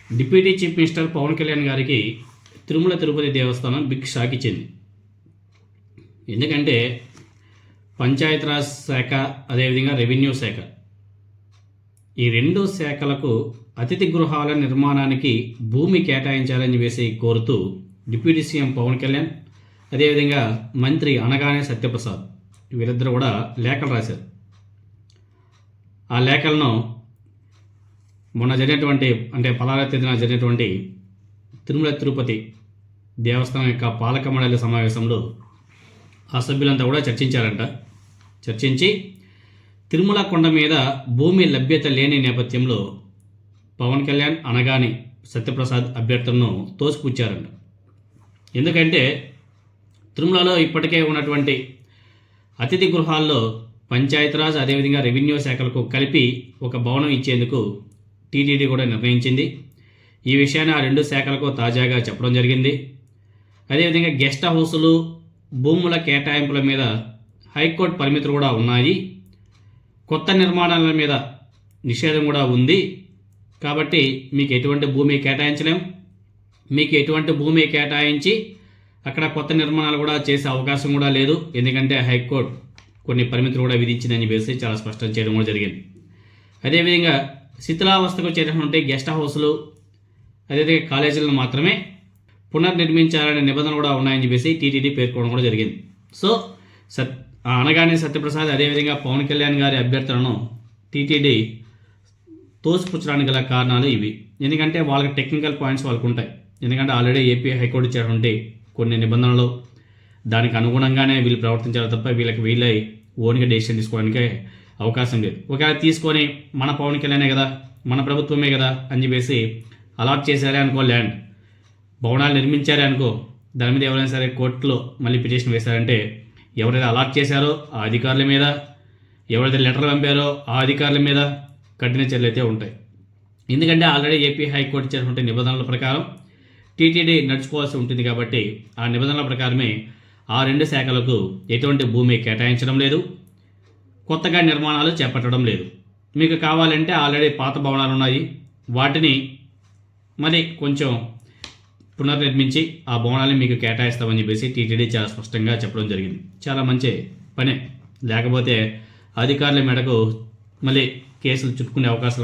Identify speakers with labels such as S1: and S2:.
S1: Deputy chief minister Pawan Kalyan గారికి తిరుమల తిరుపతి దేవస్థానం big shock ఇచ్చింది. ఎందుకంటే పంచాయతీరాజ్ శాఖ, అదేవిధంగా రెవెన్యూ శాఖ, ఈ రెండు శాఖలకు అతిథి గృహాల నిర్మాణానికి భూమి కేటాయించాలని వేసి కోరుతూ డిప్యూటీ సీఎం పవన్ కళ్యాణ్, అదేవిధంగా మంత్రి అనగానే సత్యప్రసాద్ వీరిద్దరు కూడా లేఖలు రాశారు. ఆ లేఖలను మొన్న జరిగినటువంటి, అంటే 16వ తేదీన జరిగినటువంటి తిరుమల తిరుపతి దేవస్థానం యొక్క పాలక మండలి సమావేశంలో ఆ సభ్యులంతా కూడా చర్చించారంట. చర్చించి తిరుమల కొండ మీద భూమి లభ్యత లేని నేపథ్యంలో పవన్ కళ్యాణ్, అనగాని సత్యప్రసాద్ అభ్యర్థులను తోసిపుచ్చారంట. ఎందుకంటే తిరుమలలో ఇప్పటికే ఉన్నటువంటి అతిథి గృహాల్లో పంచాయతీరాజ్, అదేవిధంగా రెవెన్యూ శాఖలకు కలిపి ఒక భవనం ఇచ్చేందుకు టీటీడీ కూడా నిర్ణయించింది. ఈ విషయాన్ని ఆ రెండు శాఖలకు తాజాగా చెప్పడం జరిగింది. అదేవిధంగా గెస్ట్ హౌసులు, భూముల కేటాయింపుల మీద హైకోర్టు పరిమితులు కూడా ఉన్నాయి. కొత్త నిర్మాణాల మీద నిషేధం కూడా ఉంది. కాబట్టి మీకు ఎటువంటి భూమి కేటాయించలేం. మీకు ఎటువంటి భూమి కేటాయించి అక్కడ కొత్త నిర్మాణాలు కూడా చేసే అవకాశం కూడా లేదు. ఎందుకంటే హైకోర్టు కొన్ని పరిమితులు కూడా విధించిందని చెప్పేసి చాలా స్పష్టం చేయడం కూడా జరిగింది. అదేవిధంగా శిథిలావస్థకు చేరినటువంటి గెస్ట్ హౌస్లు, అదేవిధంగా కాలేజీలను మాత్రమే పునర్నిర్మించాలనే నిబంధనలు కూడా ఉన్నాయని చెప్పేసి టీటీడీ పేర్కొనడం కూడా జరిగింది. సో అనగానే సత్యప్రసాద్, అదేవిధంగా పవన్ కళ్యాణ్ గారి అభ్యర్థులను టీటీడీ తోసిపుచ్చడానికి గల కారణాలు ఇవి. ఎందుకంటే వాళ్ళకి టెక్నికల్ పాయింట్స్ వాళ్ళకు ఉంటాయి. ఎందుకంటే ఆల్రెడీ ఏపీ హైకోర్టు ఇచ్చినటువంటి కొన్ని నిబంధనలు, దానికి అనుగుణంగానే వీళ్ళు ప్రవర్తించాలి తప్ప వీళ్ళై ఓన్గా డెసిషన్ తీసుకోవడానికి అవకాశం లేదు. ఒకవేళ తీసుకొని మన పవన్ కళ్యాణే కదా, మన ప్రభుత్వమే కదా అని చెప్పేసి అలాట్ చేశారే అనుకో, ల్యాండ్ భవనాలు నిర్మించారే అనుకో, దాని మీద ఎవరైనా సరే కోర్టులో మళ్ళీ పిటిషన్ వేశారంటే ఎవరైతే అలాట్ చేశారో ఆ అధికారుల మీద, ఎవరైతే లెటర్లు పంపారో ఆ అధికారుల మీద కఠిన చర్యలు అయితే ఉంటాయి. ఎందుకంటే ఆల్రెడీ ఏపీ హైకోర్టు ఇచ్చినటువంటి నిబంధనల ప్రకారం టీటీడీ నడుచుకోవాల్సి ఉంటుంది. కాబట్టి ఆ నిబంధనల ప్రకారమే ఆ రెండు శాఖలకు ఎటువంటి భూమి కేటాయించడం లేదు, కొత్తగా నిర్మాణాలు చేపట్టడం లేదు. మీకు కావాలంటే ఆల్రెడీ పాత భవనాలు ఉన్నాయి, వాటిని మరి కొంచెం పునర్నిర్మించి ఆ భవనాన్ని మీకు కేటాయిస్తామని చెప్పేసి టీటీడీ చాలా స్పష్టంగా చెప్పడం జరిగింది. చాలా మంచి పనే. లేకపోతే అధికారుల మేడకు మళ్ళీ కేసులు చుట్టుకునే అవకాశాలు